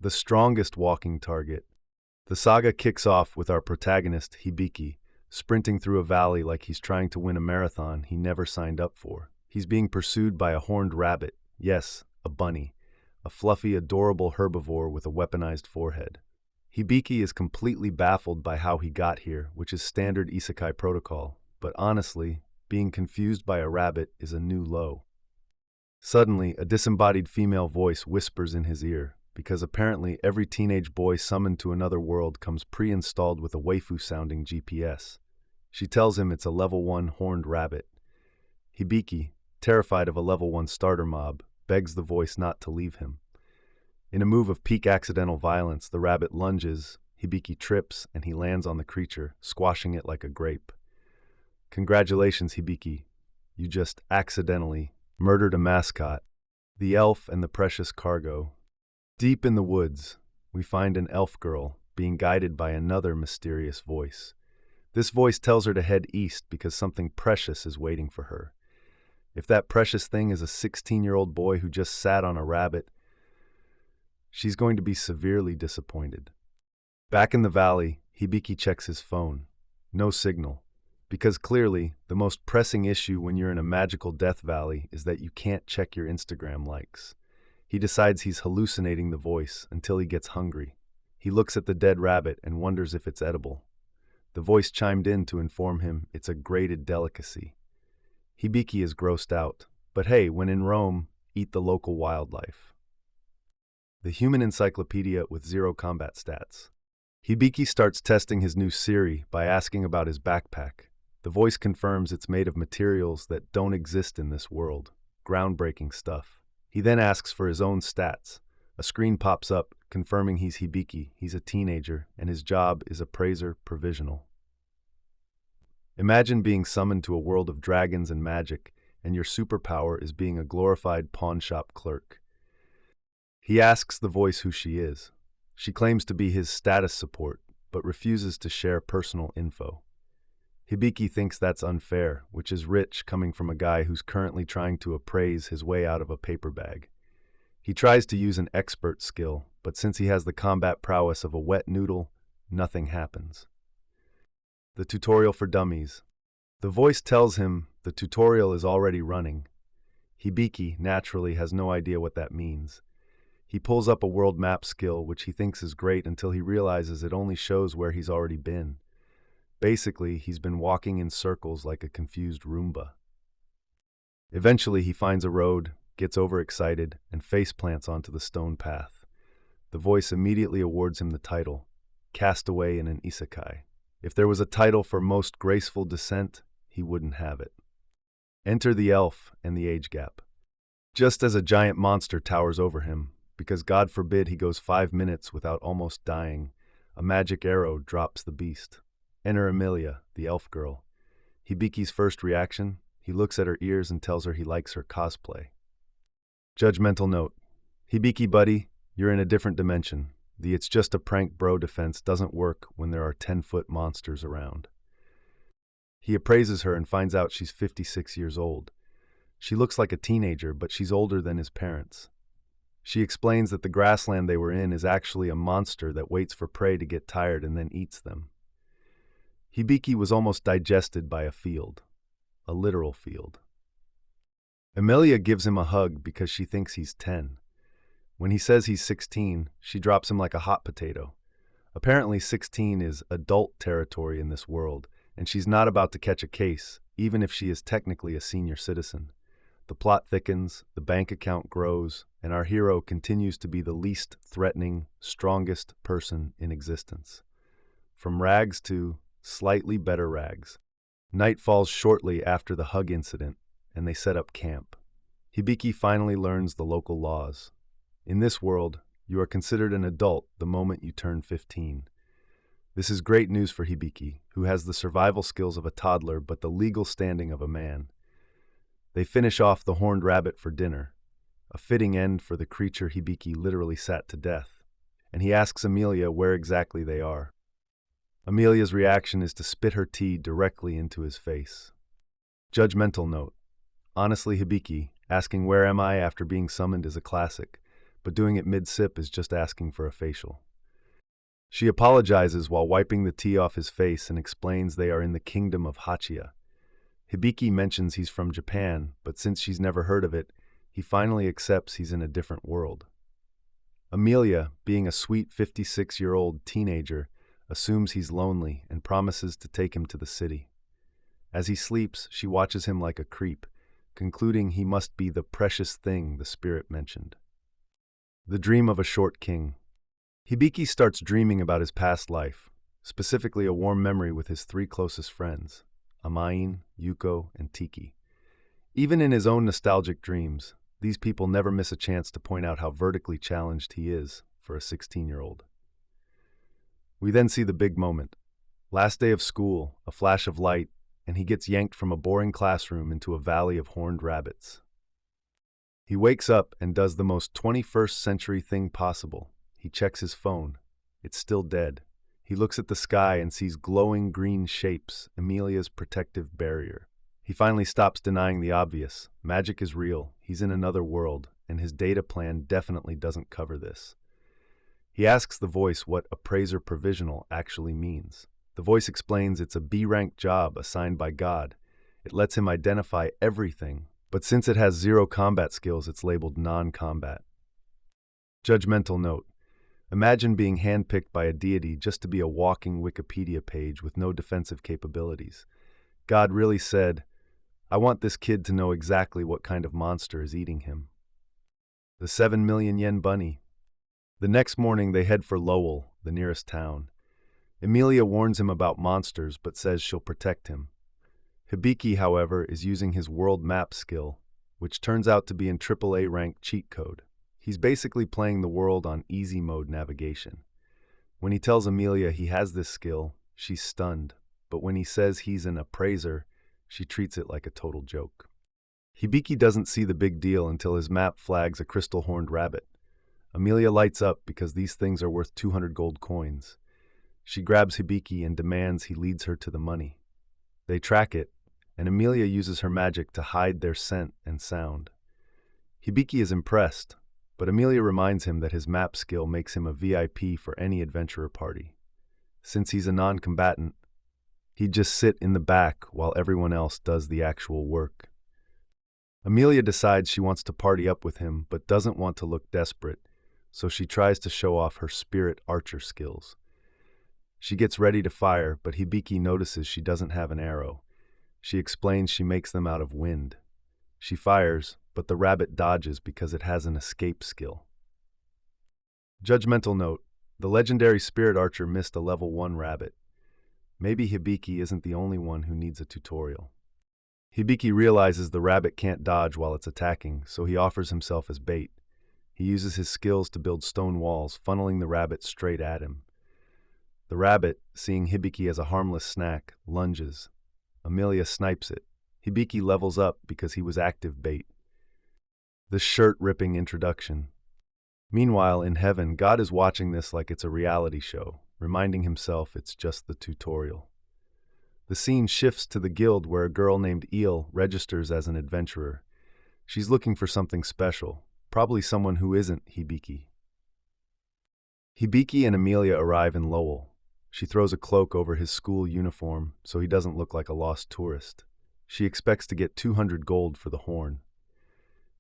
the strongest walking target. The saga kicks off with our protagonist, Hibiki, sprinting through a valley like he's trying to win a marathon he never signed up for. He's being pursued by a horned rabbit, yes, a bunny, a fluffy, adorable herbivore with a weaponized forehead. Hibiki is completely baffled by how he got here, which is standard isekai protocol, but honestly, being confused by a rabbit is a new low. Suddenly, a disembodied female voice whispers in his ear, because apparently every teenage boy summoned to another world comes pre-installed with a waifu-sounding GPS. She tells him it's a level 1 horned rabbit. Hibiki, terrified of a level 1 starter mob, begs the voice not to leave him. In a move of peak accidental violence, the rabbit lunges, Hibiki trips, and he lands on the creature, squashing it like a grape. Congratulations, Hibiki. You just accidentally murdered a mascot, the elf and the precious cargo. Deep in the woods, we find an elf girl being guided by another mysterious voice. This voice tells her to head east because something precious is waiting for her. If that precious thing is a 16-year-old boy who just sat on a rabbit, she's going to be severely disappointed. Back in the valley, Hibiki checks his phone. No signal. Because clearly, the most pressing issue when you're in a magical death valley is that you can't check your Instagram likes. He decides he's hallucinating the voice until he gets hungry. He looks at the dead rabbit and wonders if it's edible. The voice chimed in to inform him it's a graded delicacy. Hibiki is grossed out, but hey, when in Rome, eat the local wildlife. The human encyclopedia with 0 combat stats. Hibiki starts testing his new Siri by asking about his backpack. The voice confirms it's made of materials that don't exist in this world. Groundbreaking stuff. He then asks for his own stats. A screen pops up, confirming he's Hibiki, he's a teenager, and his job is Appraiser provisional. Imagine being summoned to a world of dragons and magic, and your superpower is being a glorified pawnshop clerk. He asks the voice who she is. She claims to be his status support, but refuses to share personal info. Hibiki thinks that's unfair, which is rich coming from a guy who's currently trying to appraise his way out of a paper bag. He tries to use an expert skill, but since he has the combat prowess of a wet noodle, nothing happens. The tutorial for dummies. The voice tells him the tutorial is already running. Hibiki, naturally, has no idea what that means. He pulls up a world map skill, which he thinks is great until he realizes it only shows where he's already been. Basically, he's been walking in circles like a confused Roomba. Eventually, he finds a road, gets overexcited, and face plants onto the stone path. The voice immediately awards him the title, Castaway in an Isekai. If there was a title for most graceful descent, he wouldn't have it. Enter the elf and the age gap. Just as a giant monster towers over him, because God forbid he goes 5 minutes without almost dying, a magic arrow drops the beast. Enter Emilia, the elf girl. Hibiki's first reaction, he looks at her ears and tells her he likes her cosplay. Judgmental note. Hibiki buddy, you're in a different dimension. The "it's just a prank bro" defense doesn't work when there are 10-foot monsters around. He appraises her and finds out she's 56 years old. She looks like a teenager, but she's older than his parents. She explains that the grassland they were in is actually a monster that waits for prey to get tired and then eats them. Hibiki was almost digested by a field. A literal field. Emilia gives him a hug because she thinks he's 10. When he says he's 16, she drops him like a hot potato. Apparently 16 is adult territory in this world, and she's not about to catch a case, even if she is technically a senior citizen. The plot thickens, the bank account grows, and our hero continues to be the least threatening, strongest person in existence. From rags to slightly better rags. Night falls shortly after the hug incident, and they set up camp. Hibiki finally learns the local laws. In this world, you are considered an adult the moment you turn 15. This is great news for Hibiki, who has the survival skills of a toddler but the legal standing of a man. They finish off the horned rabbit for dinner, a fitting end for the creature Hibiki literally sat to death, and he asks Emilia where exactly they are. Emilia's reaction is to spit her tea directly into his face. Judgmental note. Honestly, Hibiki, asking where am I after being summoned is a classic, but doing it mid-sip is just asking for a facial. She apologizes while wiping the tea off his face and explains they are in the kingdom of Hachiya. Hibiki mentions he's from Japan, but since she's never heard of it, he finally accepts he's in a different world. Amelia, being a sweet 56-year-old teenager, assumes he's lonely and promises to take him to the city. As he sleeps, she watches him like a creep, concluding he must be the precious thing the spirit mentioned. The dream of a short king. Hibiki starts dreaming about his past life, specifically a warm memory with his three closest friends, Amain, Yuko, and Tiki. Even in his own nostalgic dreams, these people never miss a chance to point out how vertically challenged he is for a 16-year-old. We then see the big moment. Last day of school, a flash of light, and he gets yanked from a boring classroom into a valley of horned rabbits. He wakes up and does the most 21st century thing possible. He checks his phone. It's still dead. He looks at the sky and sees glowing green shapes, Amelia's protective barrier. He finally stops denying the obvious. Magic is real, he's in another world, and his data plan definitely doesn't cover this. He asks the voice what Appraiser Provisional actually means. The voice explains it's a B-rank job assigned by God. It lets him identify everything, but since it has 0 combat skills, it's labeled non-combat. Judgmental note. Imagine being handpicked by a deity just to be a walking Wikipedia page with no defensive capabilities. God really said, I want this kid to know exactly what kind of monster is eating him. The 7 million yen bunny. The next morning they head for Lowell, the nearest town. Amelia warns him about monsters but says she'll protect him. Hibiki, however, is using his world map skill, which turns out to be in AAA rank cheat code. He's basically playing the world on easy mode navigation. When he tells Amelia he has this skill, she's stunned, but when he says he's an appraiser, she treats it like a total joke. Hibiki doesn't see the big deal until his map flags a crystal-horned rabbit. Amelia lights up because these things are worth 200 gold coins. She grabs Hibiki and demands he leads her to the money. They track it, and Amelia uses her magic to hide their scent and sound. Hibiki is impressed, but Amelia reminds him that his map skill makes him a VIP for any adventurer party. Since he's a non-combatant, he'd just sit in the back while everyone else does the actual work. Amelia decides she wants to party up with him but doesn't want to look desperate, so she tries to show off her spirit archer skills. She gets ready to fire, but Hibiki notices she doesn't have an arrow. She explains she makes them out of wind. She fires, but the rabbit dodges because it has an escape skill. Judgmental note. The legendary spirit archer missed a level 1 rabbit. Maybe Hibiki isn't the only one who needs a tutorial. Hibiki realizes the rabbit can't dodge while it's attacking, so he offers himself as bait. He uses his skills to build stone walls, funneling the rabbit straight at him. The rabbit, seeing Hibiki as a harmless snack, lunges. Amelia snipes it. Hibiki levels up because he was active bait. The shirt-ripping introduction. Meanwhile, in heaven, God is watching this like it's a reality show, reminding himself it's just the tutorial. The scene shifts to the guild where a girl named Eel registers as an adventurer. She's looking for something special, probably someone who isn't Hibiki. Hibiki and Amelia arrive in Lowell. She throws a cloak over his school uniform so he doesn't look like a lost tourist. She expects to get 200 gold for the horn.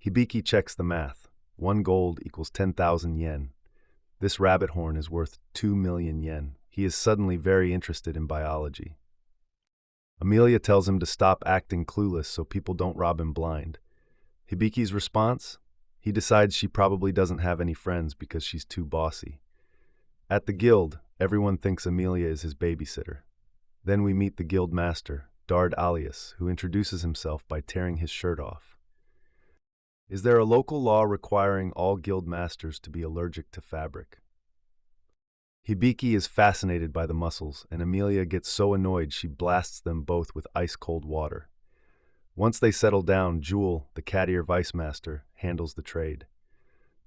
Hibiki checks the math. 1 gold equals 10,000 yen. This rabbit horn is worth 2 million yen. He is suddenly very interested in biology. Amelia tells him to stop acting clueless so people don't rob him blind. Hibiki's response? He decides she probably doesn't have any friends because she's too bossy. At the guild, everyone thinks Amelia is his babysitter. Then we meet the guild master, Dard Alias, who introduces himself by tearing his shirt off. Is there a local law requiring all guild masters to be allergic to fabric? Hibiki is fascinated by the muscles, and Amelia gets so annoyed she blasts them both with ice-cold water. Once they settle down, Jewel, the Cattier Vice Master, handles the trade.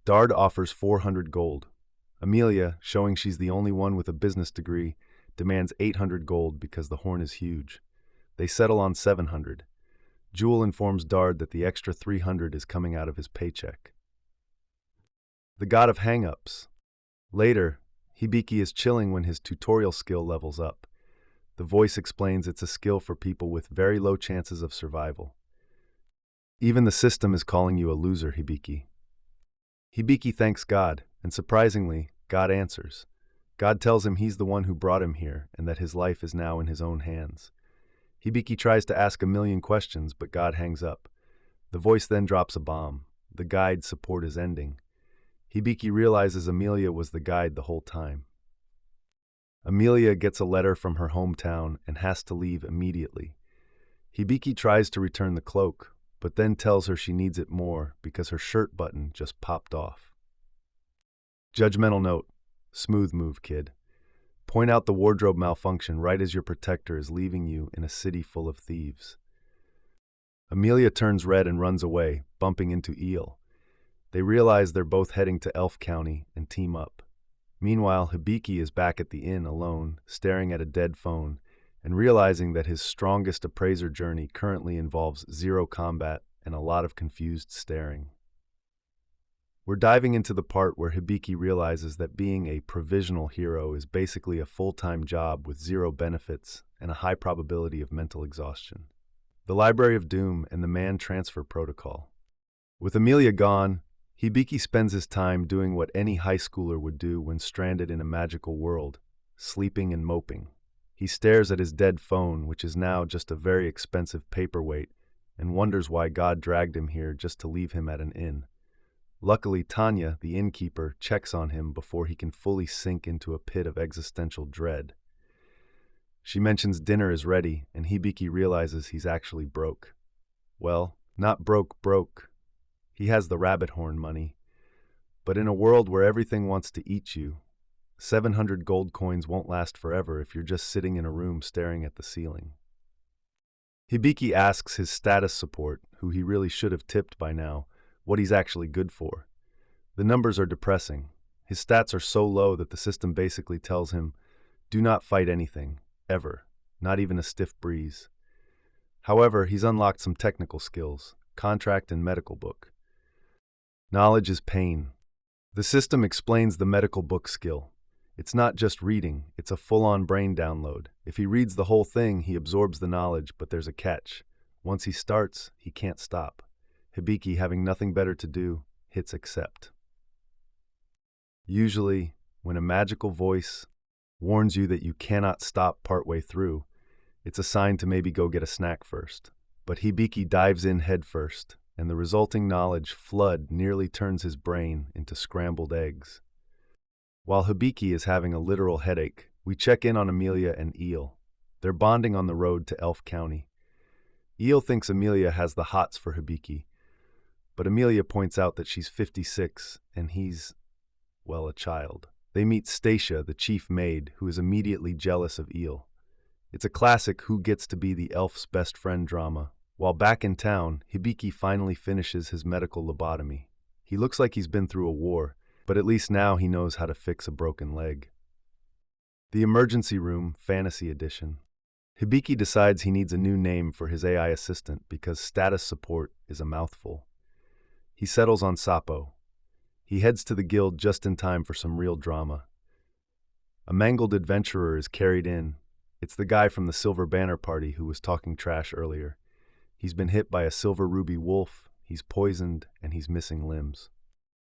Dard offers 400 gold. Amelia, showing she's the only one with a business degree, demands 800 gold because the horn is huge. They settle on 700. Jewel informs Dard that the extra 300 is coming out of his paycheck. the god of hang-ups. Later, Hibiki is chilling when his tutorial skill levels up. The voice explains it's a skill for people with very low chances of survival. Even the system is calling you a loser, Hibiki. Hibiki thanks God, and surprisingly, God answers. God tells him he's the one who brought him here and that his life is now in his own hands. Hibiki tries to ask a million questions, but God hangs up. The voice then drops a bomb. The guide's support is ending. Hibiki realizes Amelia was the guide the whole time. Amelia gets a letter from her hometown and has to leave immediately. Hibiki tries to return the cloak, but then tells her she needs it more because her shirt button just popped off. Judgmental note: smooth move, kid. Point out the wardrobe malfunction right as your protector is leaving you in a city full of thieves. Amelia turns red and runs away, bumping into Eel. They realize they're both heading to Elf County and team up. Meanwhile, Hibiki is back at the inn alone, staring at a dead phone, and realizing that his strongest appraiser journey currently involves zero combat and a lot of confused staring. We're diving into the part where Hibiki realizes that being a provisional hero is basically a full-time job with zero benefits and a high probability of mental exhaustion. The Library of Doom and the Man Transfer Protocol. With Amelia gone, Hibiki spends his time doing what any high schooler would do when stranded in a magical world, sleeping and moping. He stares at his dead phone, which is now just a very expensive paperweight, and wonders why God dragged him here just to leave him at an inn. Luckily, Tanya, the innkeeper, checks on him before he can fully sink into a pit of existential dread. She mentions dinner is ready, and Hibiki realizes he's actually broke. Well, not broke. He has the rabbit horn money. But in a world where everything wants to eat you, 700 gold coins won't last forever if you're just sitting in a room staring at the ceiling. Hibiki asks his status support, who he really should have tipped by now, what he's actually good for. The numbers are depressing. His stats are so low that the system basically tells him, do not fight anything, ever, not even a stiff breeze. However, he's unlocked some technical skills, contract and medical book. Knowledge is pain. The system explains the medical book skill. It's not just reading, it's a full-on brain download. If he reads the whole thing, he absorbs the knowledge, but there's a catch. Once he starts, he can't stop. Hibiki, having nothing better to do, hits accept. Usually, when a magical voice warns you that you cannot stop partway through, it's a sign to maybe go get a snack first. But Hibiki dives in head first, and the resulting knowledge flood nearly turns his brain into scrambled eggs. While Hibiki is having a literal headache, we check in on Amelia and Eel. They're bonding on the road to Elf County. Eel thinks Amelia has the hots for Hibiki, but Amelia points out that she's 56 and he's, well, a child. They meet Stacia, the chief maid, who is immediately jealous of Eel. It's a classic who gets to be the elf's best friend drama. While back in town, Hibiki finally finishes his medical lobotomy. He looks like he's been through a war, but at least now he knows how to fix a broken leg. The Emergency Room, Fantasy Edition. Hibiki decides he needs a new name for his AI assistant because status support is a mouthful. He settles on Sapo. He heads to the guild just in time for some real drama. A mangled adventurer is carried in. It's the guy from the Silver Banner Party who was talking trash earlier. He's been hit by a silver ruby wolf, he's poisoned, and he's missing limbs.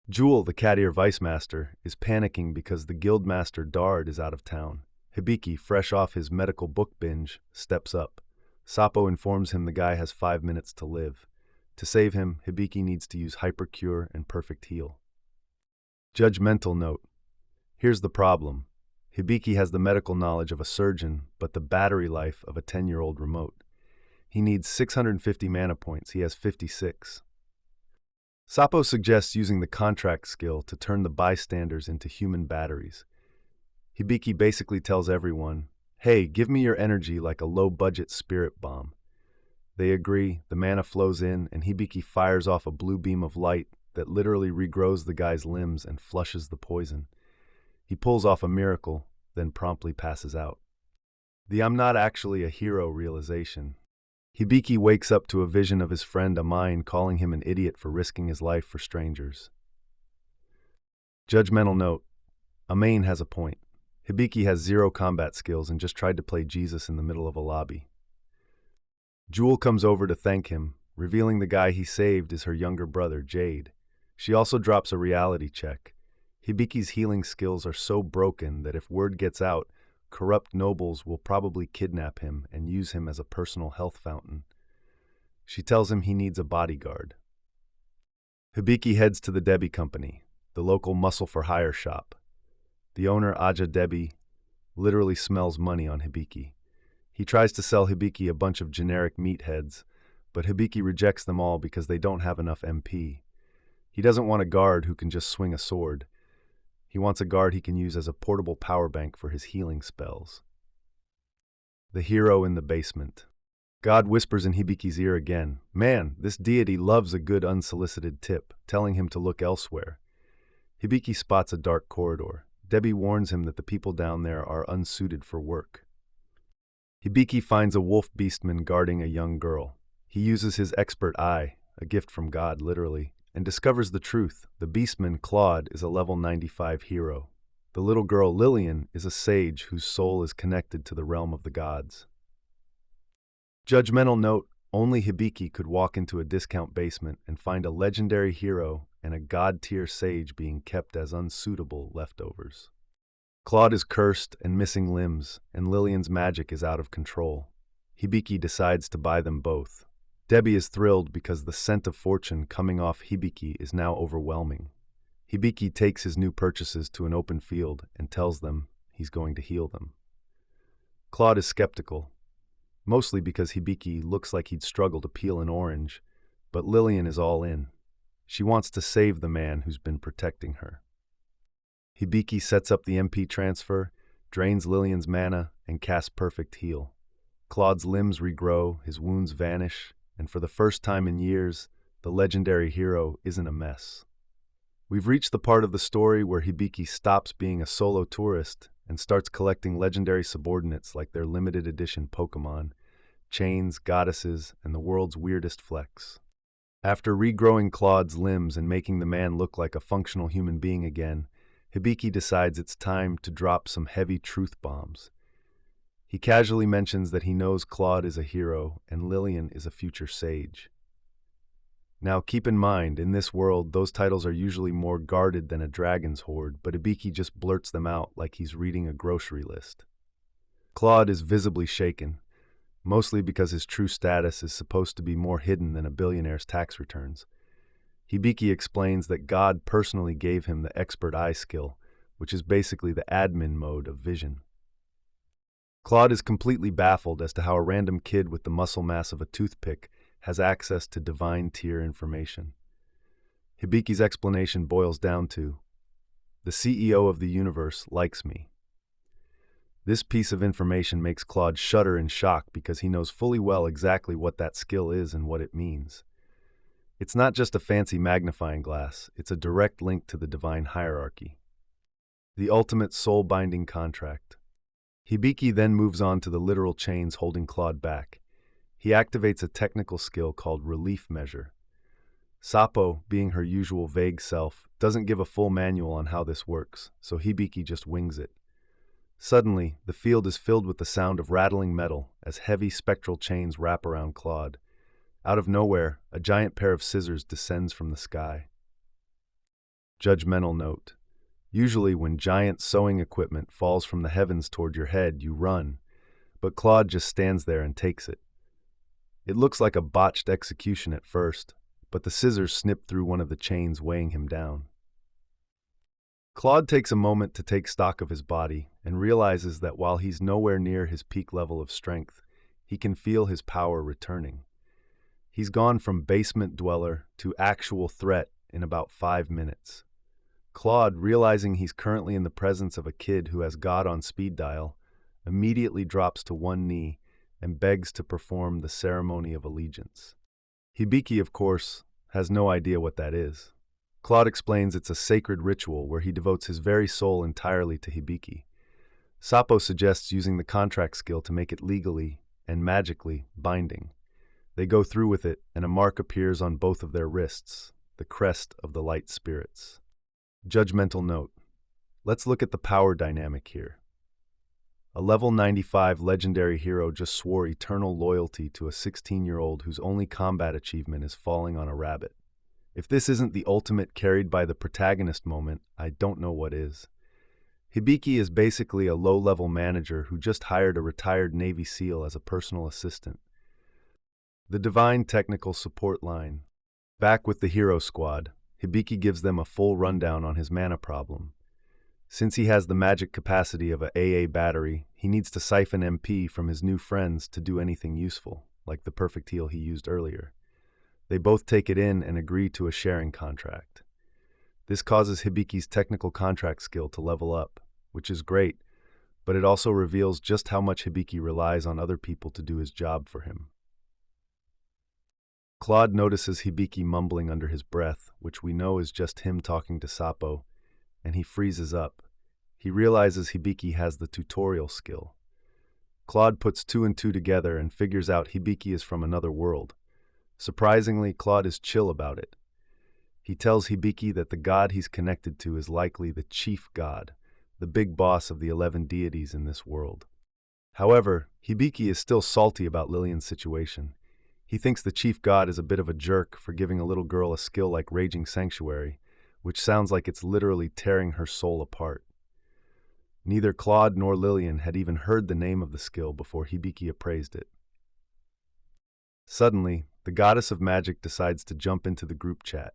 Jewel, the Cat-Ear Vice Master, is panicking because the guildmaster Dard is out of town. Hibiki, fresh off his medical book binge, steps up. Sapo informs him the guy has 5 minutes to live. To save him, Hibiki needs to use Hypercure and Perfect Heal. Judgmental note: here's the problem. Hibiki has the medical knowledge of a surgeon, but the battery life of a 10-year-old remote. He needs 650 mana points. He has 56. Sapo suggests using the contract skill to turn the bystanders into human batteries. Hibiki basically tells everyone, hey, give me your energy like a low-budget spirit bomb. They agree, the mana flows in, and Hibiki fires off a blue beam of light that literally regrows the guy's limbs and flushes the poison. He pulls off a miracle, then promptly passes out. The I'm not actually a hero realization. Hibiki wakes up to a vision of his friend Amine calling him an idiot for risking his life for strangers. Judgmental note: Amain has a point. Hibiki has zero combat skills and just tried to play Jesus in the middle of a lobby. Jewel comes over to thank him, revealing the guy he saved is her younger brother, Jade. She also drops a reality check. Hibiki's healing skills are so broken that if word gets out, corrupt nobles will probably kidnap him and use him as a personal health fountain. She tells him he needs a bodyguard. Hibiki heads to the Debbie Company, the local muscle-for-hire shop. The owner, Aja Debbie, literally smells money on Hibiki. He tries to sell Hibiki a bunch of generic meatheads, but Hibiki rejects them all because they don't have enough MP. He doesn't want a guard who can just swing a sword. He wants a guard he can use as a portable power bank for his healing spells. The hero in the basement. God whispers in Hibiki's ear again. Man, this deity loves a good unsolicited tip, telling him to look elsewhere. Hibiki spots a dark corridor. Debbie warns him that the people down there are unsuited for work. Hibiki finds a wolf beastman guarding a young girl. He uses his expert eye, a gift from God literally, and discovers the truth. The beastman, Claude, is a level 95 hero. The little girl, Lillian, is a sage whose soul is connected to the realm of the gods. Judgmental note: only Hibiki could walk into a discount basement and find a legendary hero and a god-tier sage being kept as unsuitable leftovers. Claude is cursed and missing limbs, and Lillian's magic is out of control. Hibiki decides to buy them both. Debbie is thrilled because the scent of fortune coming off Hibiki is now overwhelming. Hibiki takes his new purchases to an open field and tells them he's going to heal them. Claude is skeptical, mostly because Hibiki looks like he'd struggle to peel an orange, but Lillian is all in. She wants to save the man who's been protecting her. Hibiki sets up the MP transfer, drains Lillian's mana, and casts Perfect Heal. Claude's limbs regrow, his wounds vanish, and for the first time in years, the legendary hero isn't a mess. We've reached the part of the story where Hibiki stops being a solo tourist and starts collecting legendary subordinates like their limited edition Pokémon, chains, goddesses, and the world's weirdest flex. After regrowing Claude's limbs and making the man look like a functional human being again, Hibiki decides it's time to drop some heavy truth bombs. He casually mentions that he knows Claude is a hero and Lillian is a future sage. Now keep in mind, in this world, those titles are usually more guarded than a dragon's hoard, but Hibiki just blurts them out like he's reading a grocery list. Claude is visibly shaken, mostly because his true status is supposed to be more hidden than a billionaire's tax returns. Hibiki explains that God personally gave him the expert eye skill, which is basically the admin mode of vision. Claude is completely baffled as to how a random kid with the muscle mass of a toothpick has access to divine tier information. Hibiki's explanation boils down to, the CEO of the universe likes me. This piece of information makes Claude shudder in shock because he knows fully well exactly what that skill is and what it means. It's not just a fancy magnifying glass, it's a direct link to the divine hierarchy. The ultimate soul-binding contract. Hibiki then moves on to the literal chains holding Claude back. He activates a technical skill called Relief Measure. Sapo, being her usual vague self, doesn't give a full manual on how this works, so Hibiki just wings it. Suddenly, the field is filled with the sound of rattling metal as heavy spectral chains wrap around Claude. Out of nowhere, a giant pair of scissors descends from the sky. Judgmental note: usually when giant sewing equipment falls from the heavens toward your head, you run, but Claude just stands there and takes it. It looks like a botched execution at first, but the scissors snip through one of the chains weighing him down. Claude takes a moment to take stock of his body and realizes that while he's nowhere near his peak level of strength, he can feel his power returning. He's gone from basement dweller to actual threat in about 5 minutes. Claude, realizing he's currently in the presence of a kid who has God on speed dial, immediately drops to one knee and begs to perform the ceremony of allegiance. Hibiki, of course, has no idea what that is. Claude explains it's a sacred ritual where he devotes his very soul entirely to Hibiki. Sapo suggests using the contract skill to make it legally and magically binding. They go through with it, and a mark appears on both of their wrists, the crest of the light spirits. Judgmental note. Let's look at the power dynamic here. A level 95 legendary hero just swore eternal loyalty to a 16-year-old whose only combat achievement is falling on a rabbit. If this isn't the ultimate carried by the protagonist moment, I don't know what is. Hibiki is basically a low-level manager who just hired a retired Navy SEAL as a personal assistant. The divine technical support line. Back with the hero squad, Hibiki gives them a full rundown on his mana problem. Since he has the magic capacity of a AA battery, he needs to siphon MP from his new friends to do anything useful, like the perfect heal he used earlier. They both take it in and agree to a sharing contract. This causes Hibiki's technical contract skill to level up, which is great, but it also reveals just how much Hibiki relies on other people to do his job for him. Claude notices Hibiki mumbling under his breath, which we know is just him talking to Sapo, and he freezes up. He realizes Hibiki has the tutorial skill. Claude puts two and two together and figures out Hibiki is from another world. Surprisingly, Claude is chill about it. He tells Hibiki that the god he's connected to is likely the chief god, the big boss of the 11 deities in this world. However, Hibiki is still salty about Lillian's situation. He thinks the chief god is a bit of a jerk for giving a little girl a skill like Raging Sanctuary, which sounds like it's literally tearing her soul apart. Neither Claude nor Lillian had even heard the name of the skill before Hibiki appraised it. Suddenly, the goddess of magic decides to jump into the group chat.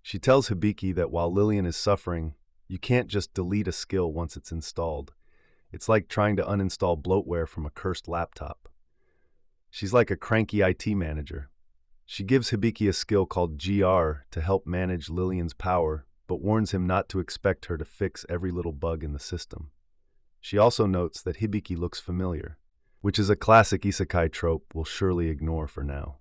She tells Hibiki that while Lillian is suffering, you can't just delete a skill once it's installed. It's like trying to uninstall bloatware from a cursed laptop. She's like a cranky IT manager. She gives Hibiki a skill called GR to help manage Lillian's power, but warns him not to expect her to fix every little bug in the system. She also notes that Hibiki looks familiar, which is a classic isekai trope we'll surely ignore for now.